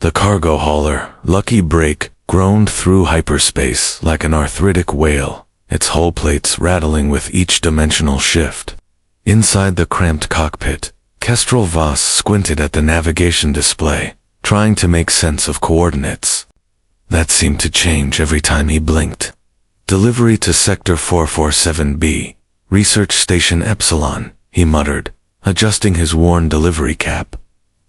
The cargo hauler, Lucky Break, groaned through hyperspace like an arthritic whale, its hull plates rattling with each dimensional shift. Inside the cramped cockpit, Kestrel Voss squinted at the navigation display, trying to make sense of coordinates. That seemed to change every time he blinked. Delivery to Sector 447B, Research Station Epsilon, he muttered, adjusting his worn delivery cap.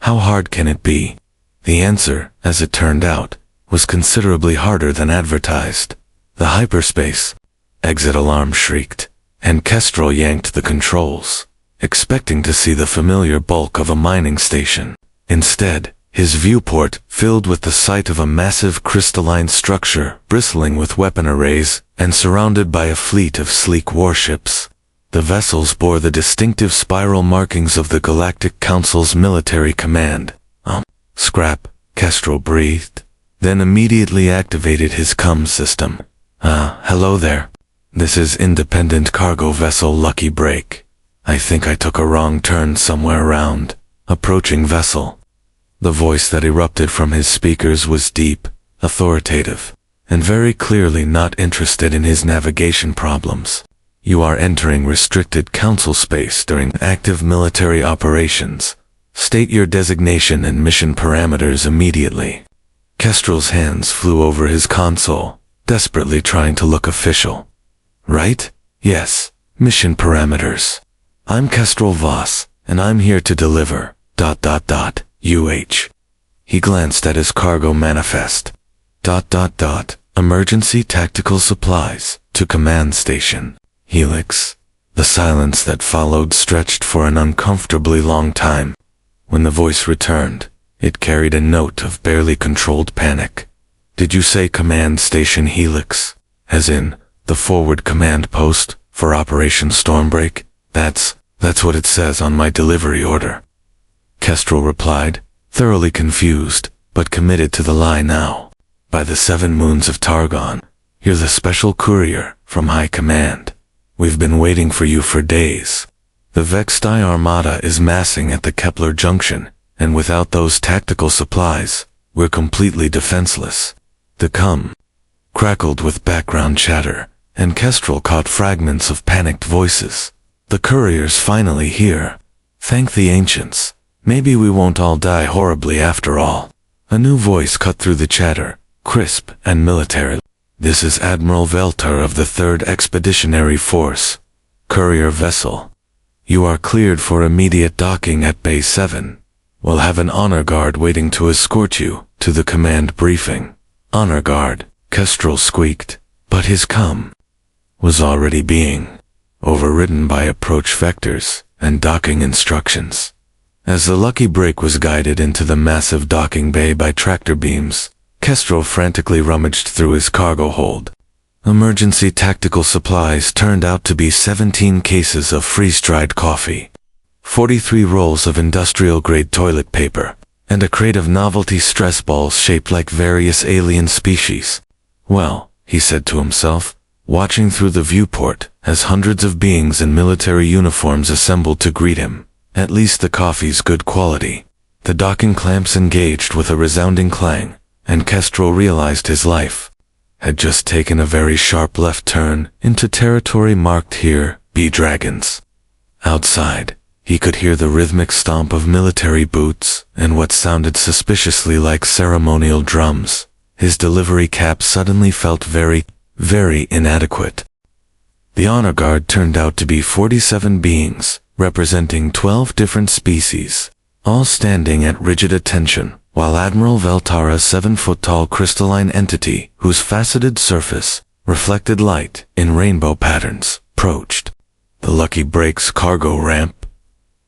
How hard can it be? The answer, as it turned out, was considerably harder than advertised. The hyperspace exit alarm shrieked, and Kestrel yanked the controls, expecting to see the familiar bulk of a mining station. Instead, his viewport filled with the sight of a massive crystalline structure bristling with weapon arrays and surrounded by a fleet of sleek warships. The vessels bore the distinctive spiral markings of the Galactic Council's military command. Scrap, Kestrel breathed, then immediately activated his comm system. Hello there. This is Independent Cargo Vessel Lucky Break. I think I took a wrong turn somewhere around. Approaching vessel. The voice that erupted from his speakers was deep, authoritative, and very clearly not interested in his navigation problems. You are entering restricted council space during active military operations. State your designation and mission parameters immediately. Kestrel's hands flew over his console, desperately trying to look official. Right? Yes. Mission parameters. I'm Kestrel Voss, and I'm here to deliver, UH. He glanced at his cargo manifest. Emergency tactical supplies, to command station, Helix. The silence that followed stretched for an uncomfortably long time. When the voice returned, it carried a note of barely controlled panic. Did you say command station Helix? As in, the forward command post, for Operation Stormbreak? That's what it says on my delivery order. Kestrel replied, thoroughly confused, but committed to the lie now. By the 7 moons of Targon, you're the special courier from High Command. We've been waiting for you for days. The Vextai Armada is massing at the Kepler Junction, and without those tactical supplies, we're completely defenseless. The comm crackled with background chatter, and Kestrel caught fragments of panicked voices. The courier's finally here. Thank the ancients. Maybe we won't all die horribly after all. A new voice cut through the chatter, crisp and military. This is Admiral Veltar of the 3rd Expeditionary Force. Courier vessel. You are cleared for immediate docking at Bay 7. We'll have an honor guard waiting to escort you to the command briefing. Honor guard, Kestrel squeaked, but his comm was already being overridden by approach vectors and docking instructions. As the Lucky Break was guided into the massive docking bay by tractor beams, Kestrel frantically rummaged through his cargo hold. Emergency tactical supplies turned out to be 17 cases of freeze-dried coffee, 43 rolls of industrial-grade toilet paper, and a crate of novelty stress balls shaped like various alien species. Well, he said to himself, watching through the viewport as hundreds of beings in military uniforms assembled to greet him. At least the coffee's good quality. The docking clamps engaged with a resounding clang, and Kestrel realized his life had just taken a very sharp left turn into territory marked here, B-Dragons. Outside, he could hear the rhythmic stomp of military boots and what sounded suspiciously like ceremonial drums. His delivery cap suddenly felt very, very inadequate. The honor guard turned out to be 47 beings, representing 12 different species, all standing at rigid attention, while Admiral Veltara's 7-foot-tall crystalline entity, whose faceted surface reflected light in rainbow patterns, approached. The Lucky Break's cargo ramp.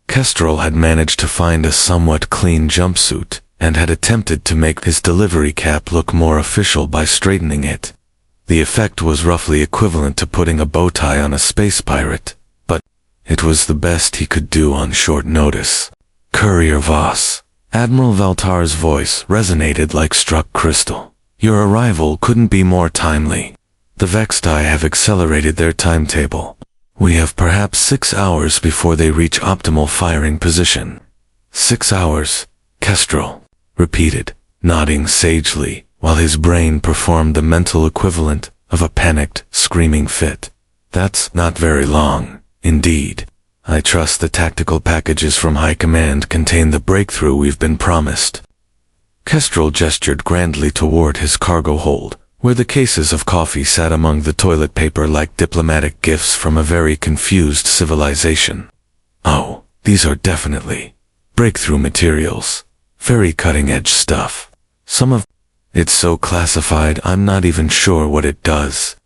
Kestrel had managed to find a somewhat clean jumpsuit, and had attempted to make his delivery cap look more official by straightening it. The effect was roughly equivalent to putting a bow tie on a space pirate, but it was the best he could do on short notice. Courier Voss. Admiral Veltar's voice resonated like struck crystal. Your arrival couldn't be more timely. The Vextai have accelerated their timetable. We have perhaps 6 hours before they reach optimal firing position. 6 hours, Kestrel repeated, nodding sagely, while his brain performed the mental equivalent of a panicked, screaming fit. That's not very long, indeed. I trust the tactical packages from High Command contain the breakthrough we've been promised. Kestrel gestured grandly toward his cargo hold, where the cases of coffee sat among the toilet paper like diplomatic gifts from a very confused civilization. Oh, these are definitely breakthrough materials. Very cutting-edge stuff. Some of it's so classified I'm not even sure what it does.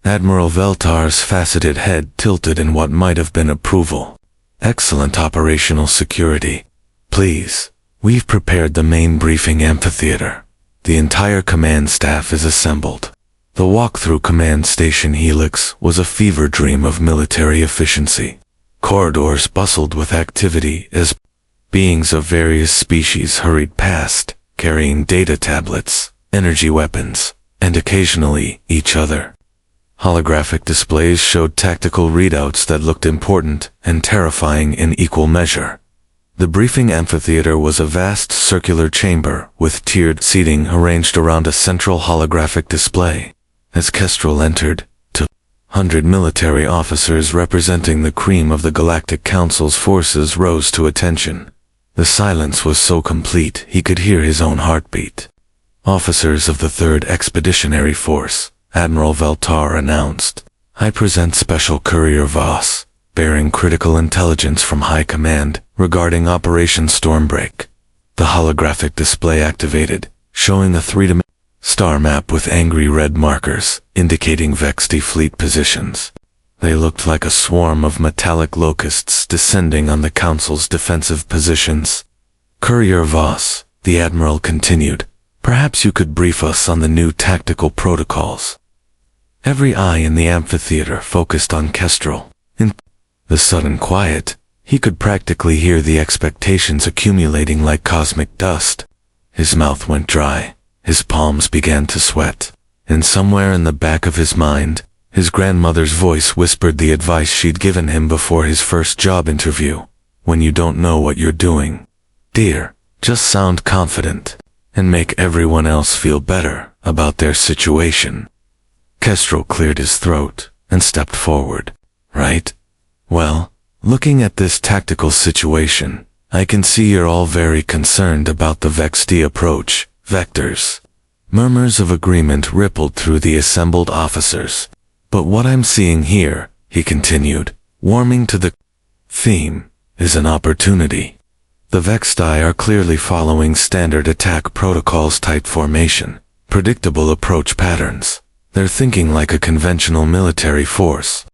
Admiral Veltar's faceted head tilted in what might have been approval. Excellent operational security. Please, we've prepared the main briefing amphitheater. The entire command staff is assembled. The walk through Command Station Helix was a fever dream of military efficiency. Corridors bustled with activity as beings of various species hurried past, carrying data tablets, energy weapons, and occasionally each other. Holographic displays showed tactical readouts that looked important and terrifying in equal measure. The briefing amphitheater was a vast circular chamber with tiered seating arranged around a central holographic display. As Kestrel entered, 200 military officers representing the cream of the Galactic Council's forces rose to attention. The silence was so complete he could hear his own heartbeat. Officers of the 3rd Expeditionary Force, Admiral Veltar announced, I present Special Courier Voss, bearing critical intelligence from High Command regarding Operation Stormbreak. The holographic display activated, showing a 3-dimensional star map with angry red markers, indicating Vexti fleet positions. They looked like a swarm of metallic locusts descending on the Council's defensive positions. Courier Voss, the Admiral continued, perhaps you could brief us on the new tactical protocols. Every eye in the amphitheater focused on Kestrel. In the sudden quiet, he could practically hear the expectations accumulating like cosmic dust. His mouth went dry, his palms began to sweat, and somewhere in the back of his mind, his grandmother's voice whispered the advice she'd given him before his first job interview. When you don't know what you're doing, dear, just sound confident, and make everyone else feel better about their situation. Kestrel cleared his throat and stepped forward. Right? Well, looking at this tactical situation, I can see you're all very concerned about the Vexti approach, vectors. Murmurs of agreement rippled through the assembled officers. But what I'm seeing here, he continued, warming to the theme, is an opportunity. The Vexti are clearly following standard attack protocols, tight formation, predictable approach patterns. They're thinking like a conventional military force.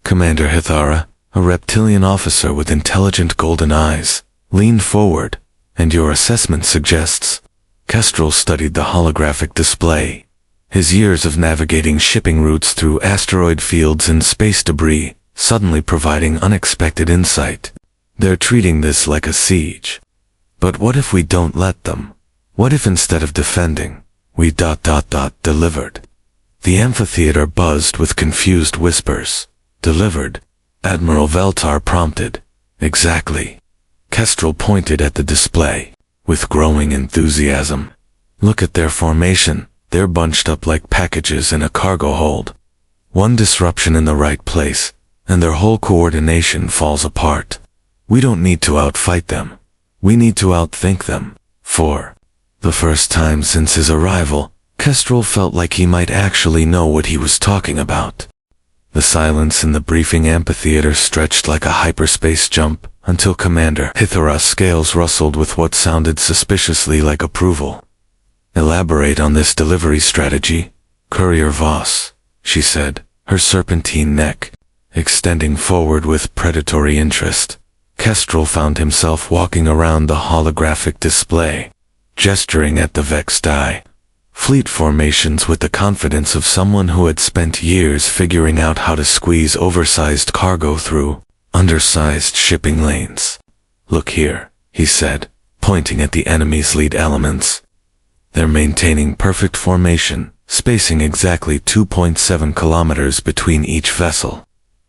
Commander Hithara, a reptilian officer with intelligent golden eyes, leaned forward. And your assessment suggests? Kestrel studied the holographic display. His years of navigating shipping routes through asteroid fields and space debris, suddenly providing unexpected insight. They're treating this like a siege. But what if we don't let them? What if instead of defending, we delivered? The amphitheater buzzed with confused whispers. Delivered? Admiral Veltar prompted. Exactly. Kestrel pointed at the display, with growing enthusiasm. Look at their formation. They're bunched up like packages in a cargo hold. One disruption in the right place, and their whole coordination falls apart. We don't need to outfight them. We need to outthink them. For the first time since his arrival, Kestrel felt like he might actually know what he was talking about. The silence in the briefing amphitheater stretched like a hyperspace jump until Commander Hithara's scales rustled with what sounded suspiciously like approval. Elaborate on this delivery strategy, Courier Voss, she said, her serpentine neck extending forward with predatory interest. Kestrel found himself walking around the holographic display, gesturing at the Vexti. Fleet formations with the confidence of someone who had spent years figuring out how to squeeze oversized cargo through undersized shipping lanes. Look here, he said, pointing at the enemy's lead elements. They're maintaining perfect formation, spacing exactly 2.7 kilometers between each vessel.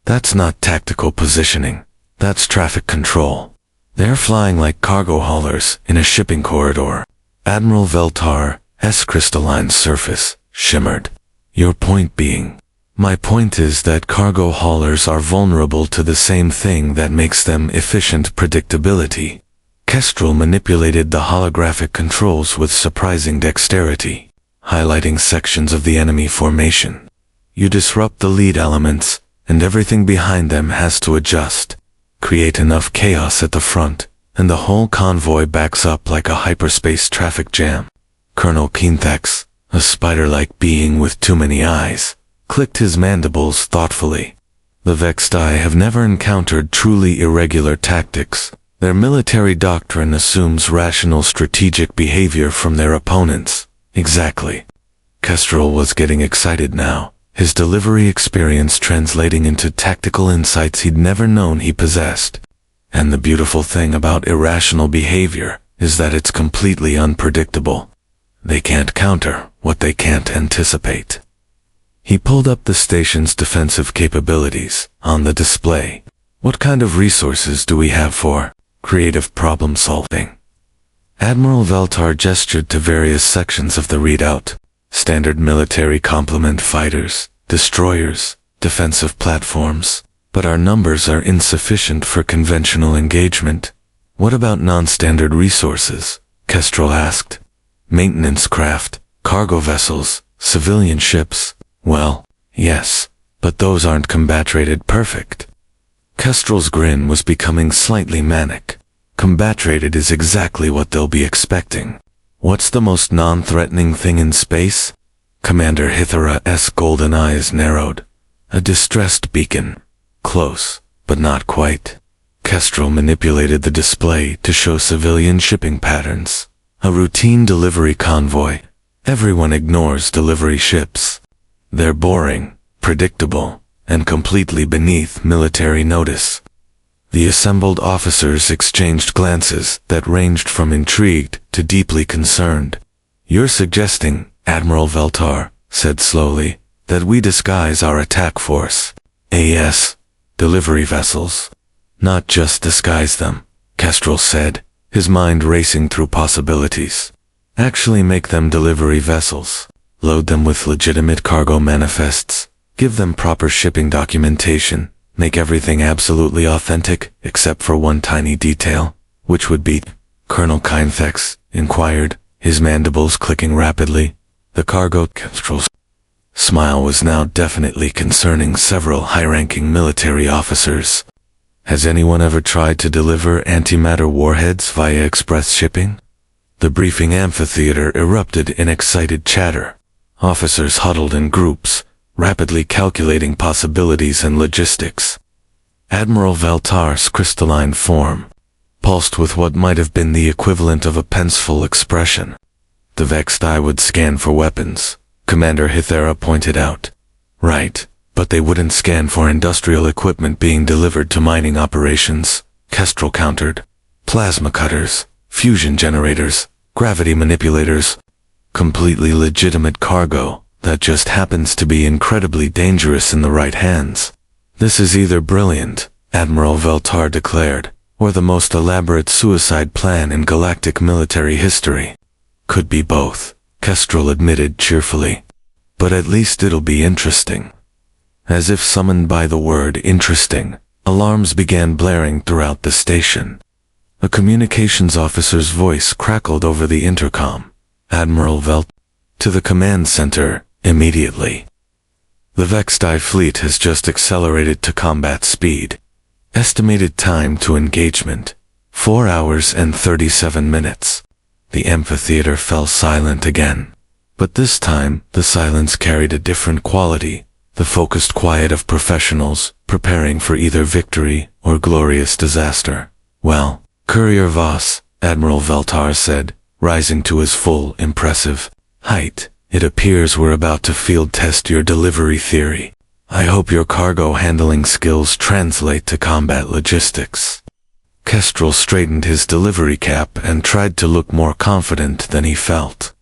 That's not tactical positioning, that's traffic control. They're flying like cargo haulers in a shipping corridor. Admiral Veltar's crystalline surface shimmered. Your point being? My point is that cargo haulers are vulnerable to the same thing that makes them efficient: predictability. Kestrel manipulated the holographic controls with surprising dexterity, highlighting sections of the enemy formation. You disrupt the lead elements, and everything behind them has to adjust. Create enough chaos at the front, and the whole convoy backs up like a hyperspace traffic jam. Colonel Kinthax, a spider-like being with too many eyes, clicked his mandibles thoughtfully. The Vextai have never encountered truly irregular tactics. Their military doctrine assumes rational strategic behavior from their opponents. Exactly. Kestrel was getting excited now, his delivery experience translating into tactical insights he'd never known he possessed. And the beautiful thing about irrational behavior is that it's completely unpredictable. They can't counter what they can't anticipate. He pulled up the station's defensive capabilities on the display. What kind of resources do we have for creative problem solving? Admiral Veltar gestured to various sections of the readout. Standard military complement fighters, destroyers, defensive platforms. But our numbers are insufficient for conventional engagement. What about non-standard resources? Kestrel asked. Maintenance craft, cargo vessels, civilian ships. Well, yes, but those aren't combat-rated perfect. Kestrel's grin was becoming slightly manic. Combat-rated is exactly what they'll be expecting. What's the most non-threatening thing in space? Commander Hithara's golden eyes narrowed. A distressed beacon. Close, but not quite. Kestrel manipulated the display to show civilian shipping patterns. A routine delivery convoy. Everyone ignores delivery ships. They're boring, predictable, and completely beneath military notice. The assembled officers exchanged glances that ranged from intrigued to deeply concerned. You're suggesting, Admiral Veltar said slowly, that we disguise our attack force. AS, delivery vessels. Not just disguise them, Kestrel said, his mind racing through possibilities. Actually make them delivery vessels. Load them with legitimate cargo manifests. Give them proper shipping documentation. Make everything absolutely authentic, except for one tiny detail. Which would be? Colonel Kinthax inquired, his mandibles clicking rapidly. The cargo. Kestrel's smile was now definitely concerning several high-ranking military officers. Has anyone ever tried to deliver antimatter warheads via express shipping? The briefing amphitheater erupted in excited chatter. Officers huddled in groups, rapidly calculating possibilities and logistics. Admiral Veltar's crystalline form pulsed with what might have been the equivalent of a pensful expression. The Vextai would scan for weapons, Commander Hithara pointed out. Right, but they wouldn't scan for industrial equipment being delivered to mining operations, Kestrel countered. Plasma cutters, fusion generators, gravity manipulators. Completely legitimate cargo that just happens to be incredibly dangerous in the right hands. This is either brilliant, Admiral Veltar declared, or the most elaborate suicide plan in galactic military history. Could be both, Kestrel admitted cheerfully. But at least it'll be interesting. As if summoned by the word interesting, alarms began blaring throughout the station. A communications officer's voice crackled over the intercom. Admiral Velt, to the command center, immediately. The Vextai fleet has just accelerated to combat speed. Estimated time to engagement, 4 hours and 37 minutes. The amphitheater fell silent again. But this time, the silence carried a different quality, the focused quiet of professionals preparing for either victory or glorious disaster. Well, Courier Voss, Admiral Veltar said, rising to his full, impressive height. It appears we're about to field test your delivery theory. I hope your cargo handling skills translate to combat logistics. Kestrel straightened his delivery cap and tried to look more confident than he felt.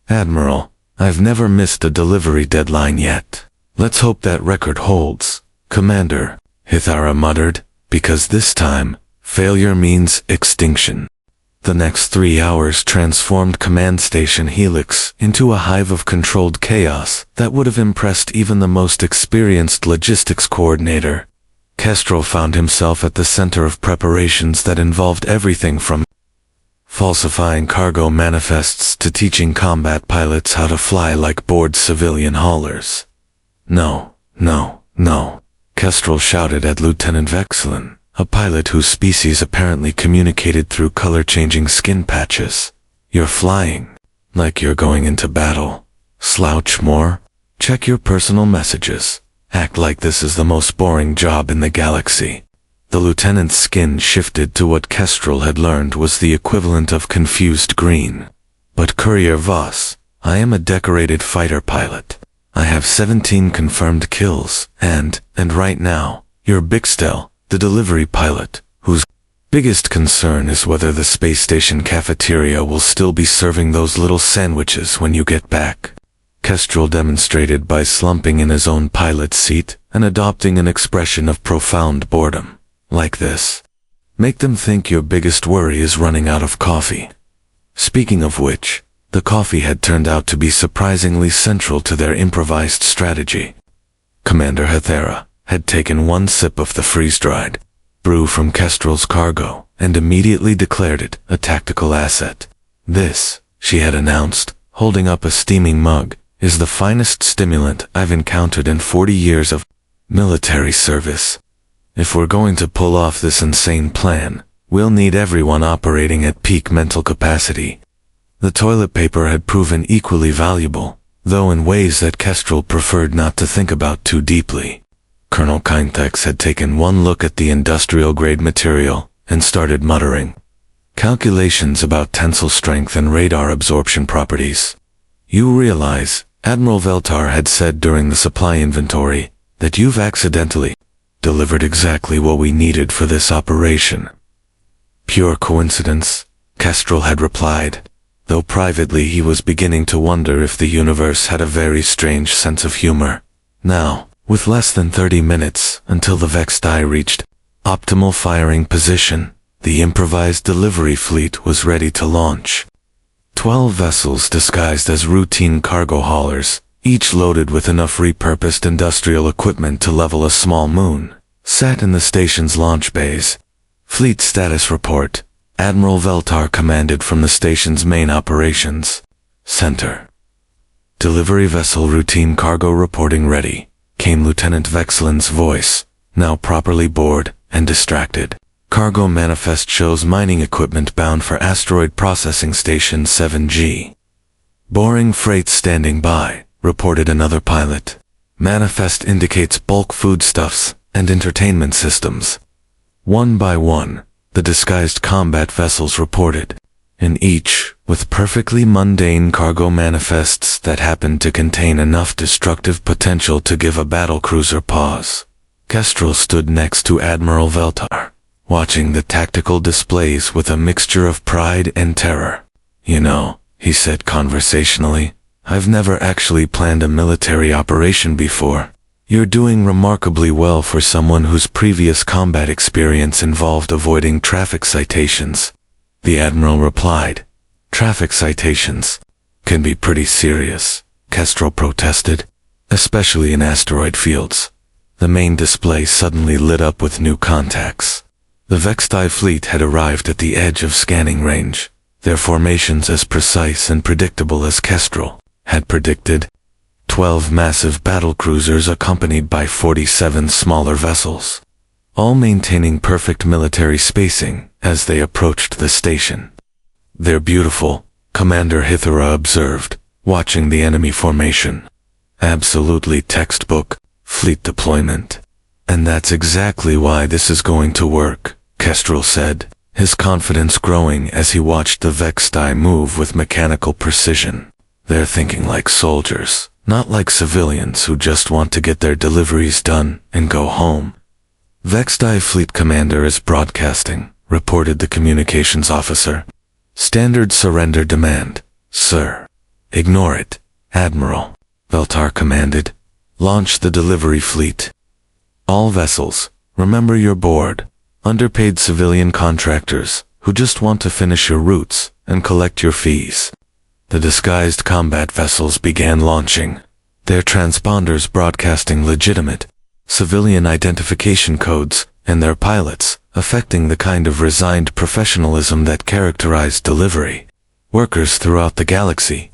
Admiral, I've never missed a delivery deadline yet. Let's hope that record holds, Commander, Hithara muttered, because this time, failure means extinction. The next 3 hours transformed Command Station Helix into a hive of controlled chaos that would have impressed even the most experienced logistics coordinator. Kestrel found himself at the center of preparations that involved everything from falsifying cargo manifests to teaching combat pilots how to fly like bored civilian haulers. "No, no, no," Kestrel shouted at Lieutenant Vexlin, a pilot whose species apparently communicated through color-changing skin patches. "You're flying. Like you're going into battle. Slouch more. Check your personal messages. Act like this is the most boring job in the galaxy." The lieutenant's skin shifted to what Kestrel had learned was the equivalent of confused green. "But Courier Voss, I am a decorated fighter pilot. I have 17 confirmed kills, and right now, you're Bixtel, the delivery pilot, whose biggest concern is whether the space station cafeteria will still be serving those little sandwiches when you get back." Kestrel demonstrated by slumping in his own pilot's seat and adopting an expression of profound boredom. "Like this. Make them think your biggest worry is running out of coffee." Speaking of which, the coffee had turned out to be surprisingly central to their improvised strategy. Commander Hethera had taken one sip of the freeze-dried brew from Kestrel's cargo and immediately declared it a tactical asset. "This," she had announced, holding up a steaming mug, "is the finest stimulant I've encountered in 40 years of military service. If we're going to pull off this insane plan, we'll need everyone operating at peak mental capacity." The toilet paper had proven equally valuable, though in ways that Kestrel preferred not to think about too deeply. Colonel Kintex had taken one look at the industrial-grade material and started muttering calculations about tensile strength and radar absorption properties. "You realize," Admiral Veltar had said during the supply inventory, "that you've accidentally delivered exactly what we needed for this operation." "Pure coincidence," Kestrel had replied, though privately he was beginning to wonder if the universe had a very strange sense of humor. Now, with less than 30 minutes until the Vextai reached optimal firing position, the improvised delivery fleet was ready to launch. 12 vessels disguised as routine cargo haulers, each loaded with enough repurposed industrial equipment to level a small moon, sat in the station's launch bays. "Fleet status report," Admiral Veltar commanded from the station's main operations center. "Delivery vessel routine cargo reporting ready," came Lieutenant Vexlin's voice, now properly bored and distracted. "Cargo manifest shows mining equipment bound for asteroid processing station 7G. Boring freight standing by," reported another pilot. "Manifest indicates bulk foodstuffs and entertainment systems." One by one, the disguised combat vessels reported, and each with perfectly mundane cargo manifests that happened to contain enough destructive potential to give a battlecruiser pause. Kestrel stood next to Admiral Veltar, watching the tactical displays with a mixture of pride and terror. "You know," he said conversationally, "I've never actually planned a military operation before. You're doing remarkably well for someone whose previous combat experience involved avoiding traffic citations." The Admiral replied, "Traffic citations can be pretty serious," Kestrel protested, "especially in asteroid fields." The main display suddenly lit up with new contacts. The Vextai fleet had arrived at the edge of scanning range, their formations as precise and predictable as Kestrel had predicted. 12 massive battlecruisers accompanied by 47 smaller vessels, all maintaining perfect military spacing as they approached the station. "They're beautiful," Commander Hithera observed, watching the enemy formation. "Absolutely textbook fleet deployment. And that's exactly why this is going to work," Kestrel said, his confidence growing as he watched the Vextai move with mechanical precision. "They're thinking like soldiers, not like civilians who just want to get their deliveries done and go home." "Vextai Fleet Commander is broadcasting," reported the communications officer. "Standard surrender demand, sir." "Ignore it, Admiral," Veltar commanded. "Launch the delivery fleet. All vessels, remember your board. Underpaid civilian contractors, who just want to finish your routes and collect your fees. The disguised combat vessels began launching, their transponders broadcasting legitimate civilian identification codes, and their pilots affecting the kind of resigned professionalism that characterized delivery workers throughout the galaxy.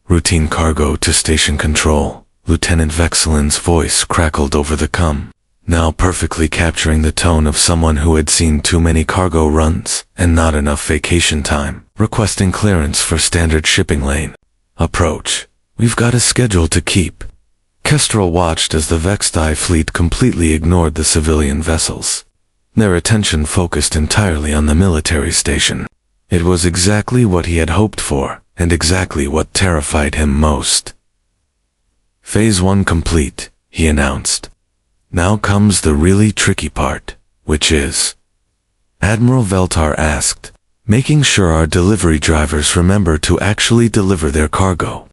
Routine cargo to station control. Lieutenant Vexelin's voice crackled over the com, now perfectly capturing the tone of someone who had seen too many cargo runs and not enough vacation time. Requesting clearance for standard shipping lane. Approach. We've got a schedule to keep. Kestrel watched as the Vextai fleet completely ignored the civilian vessels, their attention focused entirely on the military station. It was exactly what he had hoped for, and exactly what terrified him most. Phase 1 complete, he announced. Now comes the really tricky part, which is, Admiral Veltar asked, making sure our delivery drivers remember to actually deliver their cargo.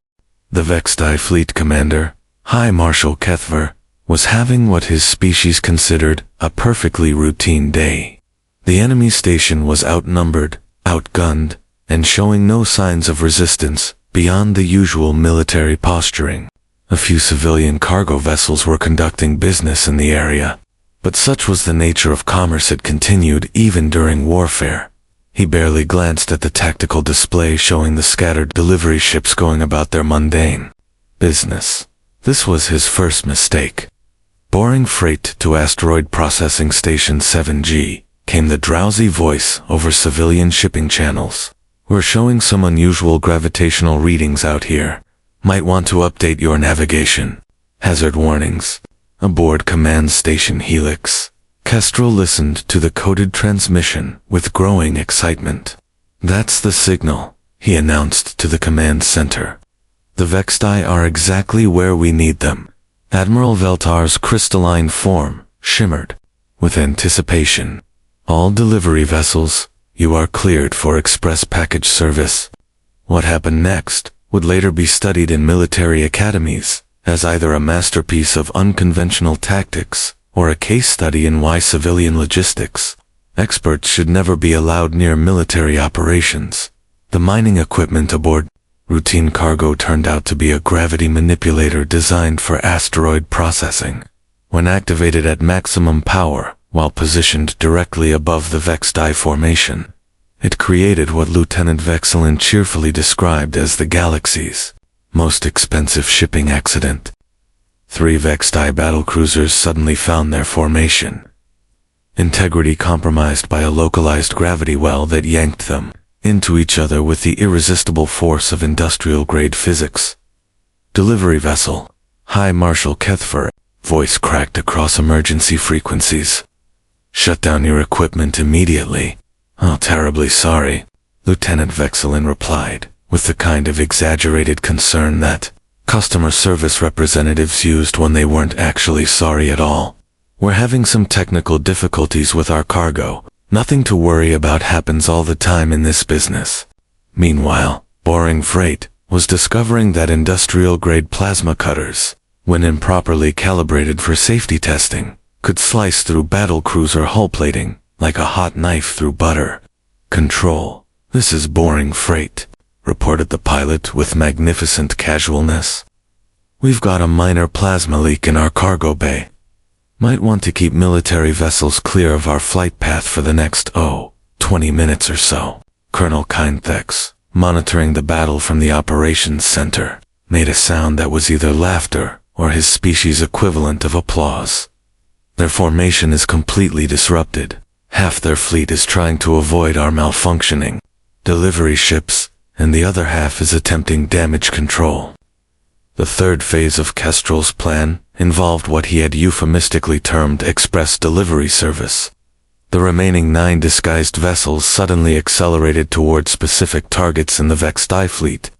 The Vextai fleet commander, High Marshal Kethver, was having what his species considered a perfectly routine day. The enemy station was outnumbered, outgunned, and showing no signs of resistance beyond the usual military posturing. A few civilian cargo vessels were conducting business in the area, but such was the nature of commerce it continued even during warfare. He barely glanced at the tactical display showing the scattered delivery ships going about their mundane business. This was his first mistake. Boring freight to Asteroid Processing Station 7G, came the drowsy voice over civilian shipping channels. We're showing some unusual gravitational readings out here. Might want to update your navigation. Hazard warnings. Aboard Command Station Helix. Kestrel listened to the coded transmission with growing excitement. That's the signal, he announced to the command center. The Vextai are exactly where we need them. Admiral Veltar's crystalline form shimmered with anticipation. All delivery vessels, you are cleared for express package service. What happened next would later be studied in military academies as either a masterpiece of unconventional tactics or a case study in why civilian logistics experts should never be allowed near military operations. The mining equipment aboard routine cargo turned out to be a gravity manipulator designed for asteroid processing. When activated at maximum power, while positioned directly above the Vextai formation, it created what Lieutenant Vexelin cheerfully described as the galaxy's most expensive shipping accident. 3 Vextai battlecruisers suddenly found their formation. Integrity compromised by a localized gravity well that yanked them into each other with the irresistible force of industrial-grade physics. Delivery vessel, High Marshal Kethver, voice cracked across emergency frequencies. Shut down your equipment immediately. Oh, terribly sorry, Lieutenant Vexelin replied, with the kind of exaggerated concern that customer service representatives used when they weren't actually sorry at all. We're having some technical difficulties with our cargo. Nothing to worry about, happens all the time in this business. Meanwhile, Boring Freight was discovering that industrial-grade plasma cutters, when improperly calibrated for safety testing, could slice through battlecruiser hull plating like a hot knife through butter. Control, this is Boring Freight, reported the pilot with magnificent casualness. We've got a minor plasma leak in our cargo bay. Might want to keep military vessels clear of our flight path for the next 20 minutes or so. Colonel Kindthex, monitoring the battle from the operations center, made a sound that was either laughter or his species' equivalent of applause. Their formation is completely disrupted. Half their fleet is trying to avoid our malfunctioning delivery ships, and the other half is attempting damage control. The third phase of Kestrel's plan involved what he had euphemistically termed express delivery service. The remaining 9 disguised vessels suddenly accelerated toward specific targets in the Vextai fleet,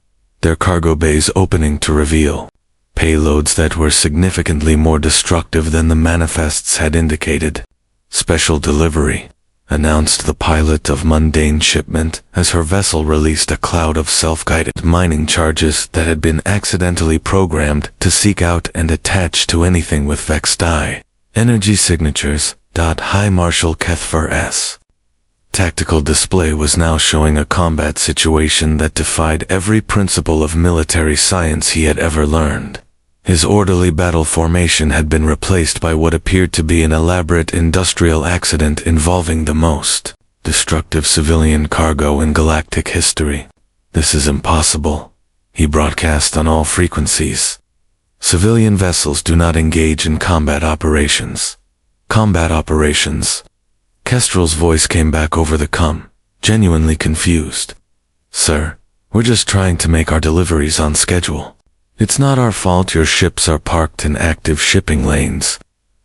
their cargo bays opening to reveal payloads that were significantly more destructive than the manifests had indicated. Special delivery, announced the pilot of Mundane Shipment as her vessel released a cloud of self-guided mining charges that had been accidentally programmed to seek out and attach to anything with Vextai. Energy signatures. High Marshal Kethver S. tactical display was now showing a combat situation that defied every principle of military science he had ever learned. His orderly battle formation had been replaced by what appeared to be an elaborate industrial accident involving the most destructive civilian cargo in galactic history. "This is impossible," he broadcast on all frequencies. "Civilian vessels do not engage in combat operations." Combat operations. Kestrel's voice came back over the comm, genuinely confused. "Sir, we're just trying to make our deliveries on schedule. It's not our fault your ships are parked in active shipping lanes."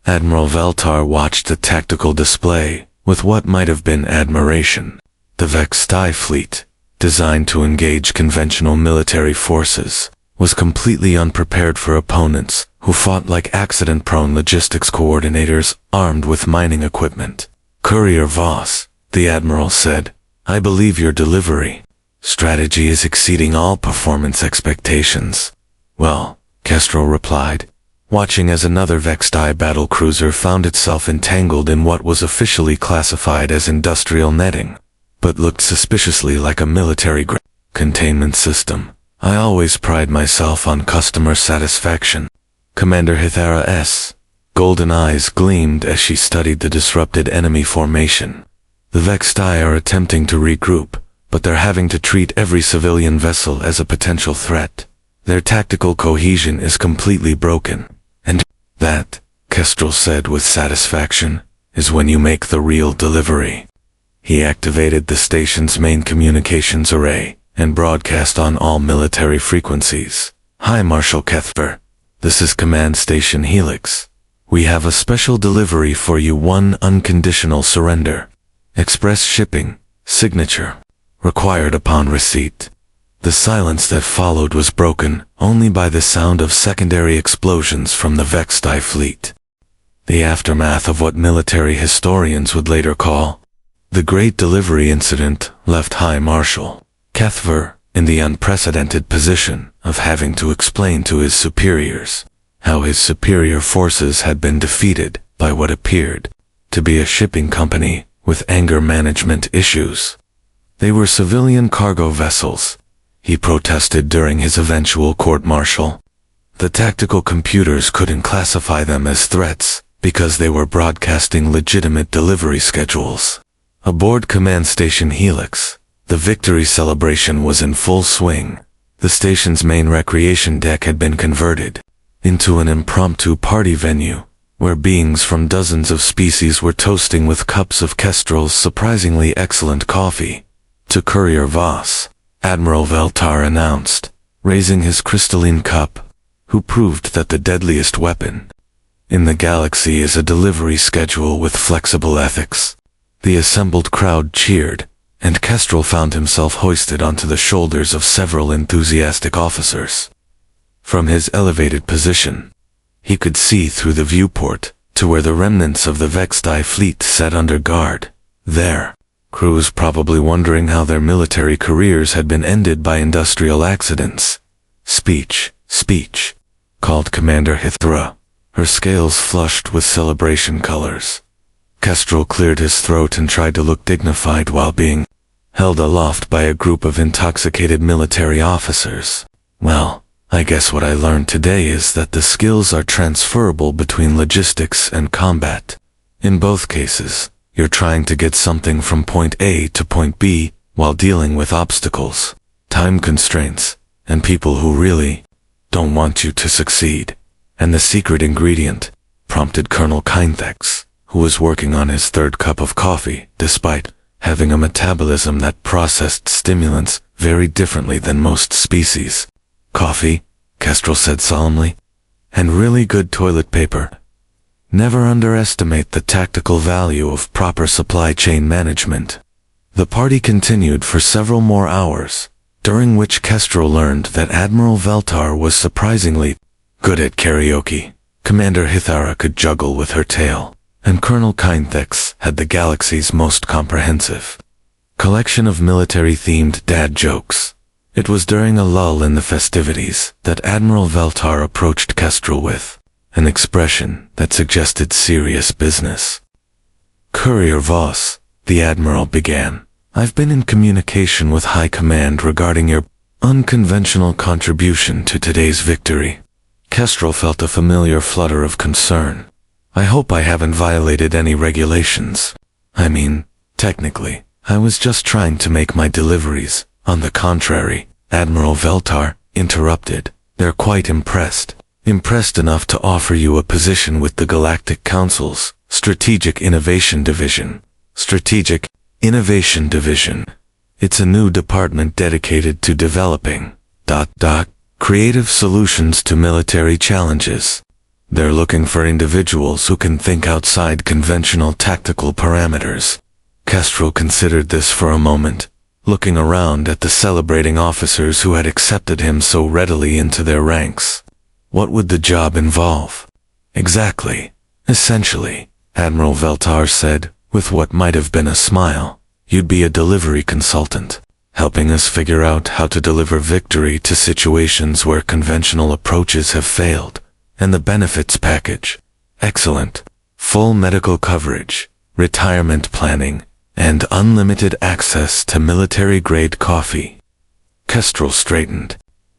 Admiral Veltar watched the tactical display with what might have been admiration. The Vextai fleet, designed to engage conventional military forces, was completely unprepared for opponents who fought like accident-prone logistics coordinators armed with mining equipment. "Courier Voss," the Admiral said, "I believe your delivery strategy is exceeding all performance expectations." "Well," Kestrel replied, watching as another Vextai battlecruiser found itself entangled in what was officially classified as industrial netting, but looked suspiciously like a military containment system. "I always pride myself on customer satisfaction." Commander Hithara's golden eyes gleamed as she studied the disrupted enemy formation. "The Vextai are attempting to regroup, but they're having to treat every civilian vessel as a potential threat. Their tactical cohesion is completely broken. And that," Kestrel said with satisfaction, "is when you make the real delivery." He activated the station's main communications array and broadcast on all military frequencies. "Hi, Marshal Kethver. This is Command Station Helix. We have a special delivery for you, one unconditional surrender. Express shipping, signature, required upon receipt." The silence that followed was broken only by the sound of secondary explosions from the Vextai fleet. The aftermath of what military historians would later call the Great Delivery Incident left High Marshal Kethver in the unprecedented position of having to explain to his superiors how his superior forces had been defeated by what appeared to be a shipping company with anger management issues. They were civilian cargo vessels, he protested during his eventual court-martial. The tactical computers couldn't classify them as threats because they were broadcasting legitimate delivery schedules. Aboard Command Station Helix, the victory celebration was in full swing. The station's main recreation deck had been converted into an impromptu party venue, where beings from dozens of species were toasting with cups of Kestrel's surprisingly excellent coffee. "To Courier Voss," Admiral Veltar announced, raising his crystalline cup, "who proved that the deadliest weapon in the galaxy is a delivery schedule with flexible ethics." The assembled crowd cheered, and Kestrel found himself hoisted onto the shoulders of several enthusiastic officers. From his elevated position, he could see through the viewport to where the remnants of the Vextai fleet sat under guard. Their crews probably wondering how their military careers had been ended by industrial accidents. "Speech, speech," called Commander Hithra, her scales flushed with celebration colors. Kestrel cleared his throat and tried to look dignified while being held aloft by a group of intoxicated military officers. "Well, I guess what I learned today is that the skills are transferable between logistics and combat. In both cases, you're trying to get something from point A to point B while dealing with obstacles, time constraints, and people who really don't want you to succeed." "And the secret ingredient?" prompted Colonel Kinthex, who was working on his third cup of coffee, despite having a metabolism that processed stimulants very differently than most species. "Coffee," Kestrel said solemnly, "and really good toilet paper. Never underestimate the tactical value of proper supply chain management." The party continued for several more hours, during which Kestrel learned that Admiral Veltar was surprisingly good at karaoke. Commander Hithara could juggle with her tail, and Colonel Kinthex had the galaxy's most comprehensive collection of military-themed dad jokes. It was during a lull in the festivities that Admiral Veltar approached Kestrel with an expression that suggested serious business. "Courier Voss," the Admiral began. "I've been in communication with High Command regarding your unconventional contribution to today's victory." Kestrel felt a familiar flutter of concern. "I hope I haven't violated any regulations. I mean, technically, I was just trying to make my deliveries." "On the contrary," Admiral Veltar interrupted, "they're quite impressed. Impressed enough to offer you a position with the Galactic Council's Strategic Innovation Division." Strategic Innovation Division. It's a new department dedicated to developing creative solutions to military challenges. They're looking for individuals who can think outside conventional tactical parameters. Kestrel considered this for a moment, looking around at the celebrating officers who had accepted him so readily into their ranks. What would the job involve? Exactly. Essentially, Admiral Veltar said, with what might have been a smile, you'd be a delivery consultant, helping us figure out how to deliver victory to situations where conventional approaches have failed. And the benefits package. Excellent. Full medical coverage, retirement planning, and unlimited access to military-grade coffee. Kestrel straightened.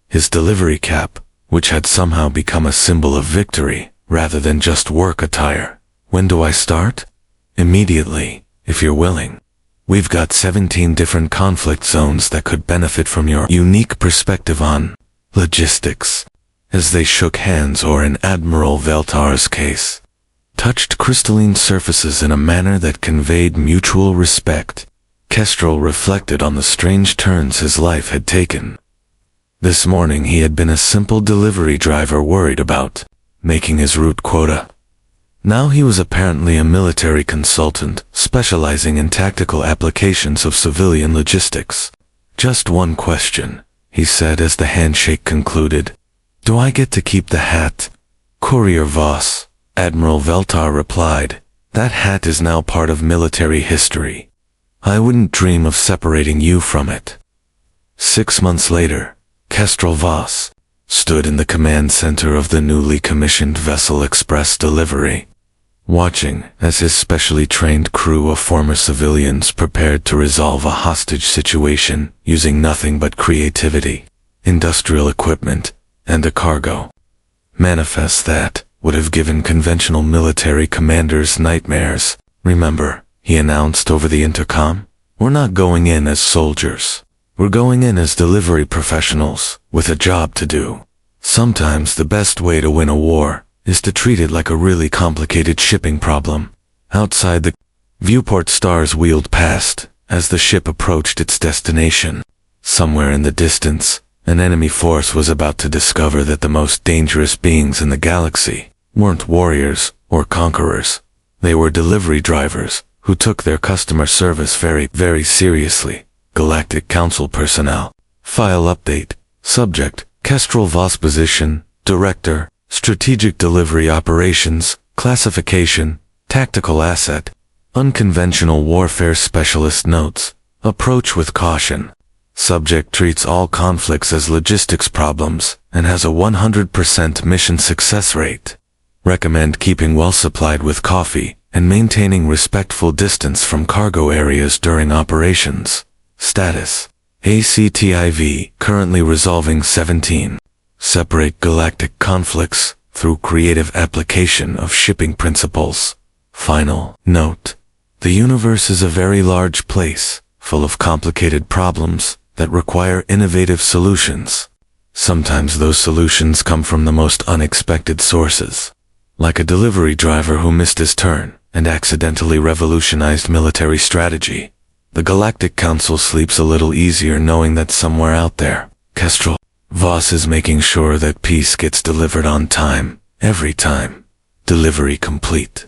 His delivery cap, which had somehow become a symbol of victory, rather than just work attire. "When do I start?" "Immediately, if you're willing. We've got 17 different conflict zones that could benefit from your unique perspective on logistics." As they shook hands, or in Admiral Veltar's case, touched crystalline surfaces in a manner that conveyed mutual respect, Kestrel reflected on the strange turns his life had taken. This morning he had been a simple delivery driver worried about making his route quota. Now he was apparently a military consultant, specializing in tactical applications of civilian logistics. "Just one question," he said as the handshake concluded. "Do I get to keep the hat?" "Courier Voss," Admiral Veltar replied. "That hat is now part of military history. I wouldn't dream of separating you from it." 6 months later, Kestrel Voss stood in the command center of the newly commissioned Vessel Express delivery, watching as his specially trained crew of former civilians prepared to resolve a hostage situation using nothing but creativity, industrial equipment, and a cargo manifest that would have given conventional military commanders nightmares. "Remember," he announced over the intercom, "we're not going in as soldiers. We're going in as delivery professionals with a job to do. Sometimes the best way to win a war is to treat it like a really complicated shipping problem." Outside the viewport, stars wheeled past as the ship approached its destination. Somewhere in the distance, an enemy force was about to discover that the most dangerous beings in the galaxy weren't warriors or conquerors. They were delivery drivers who took their customer service very, very seriously. Galactic Council personnel. File update. Subject: Kestrel Voss. Position: Director, Strategic Delivery Operations. Classification: Tactical Asset. Unconventional Warfare Specialist. Notes: approach with caution. Subject treats all conflicts as logistics problems and has a 100% mission success rate. Recommend keeping well supplied with coffee and maintaining respectful distance from cargo areas during operations. Status: ACTIV, currently resolving 17. Separate galactic conflicts through creative application of shipping principles. Final note: the universe is a very large place, full of complicated problems that require innovative solutions. Sometimes those solutions come from the most unexpected sources, like a delivery driver who missed his turn and accidentally revolutionized military strategy. The Galactic Council sleeps a little easier knowing that somewhere out there, Kestrel Voss is making sure that peace gets delivered on time, every time. Delivery complete.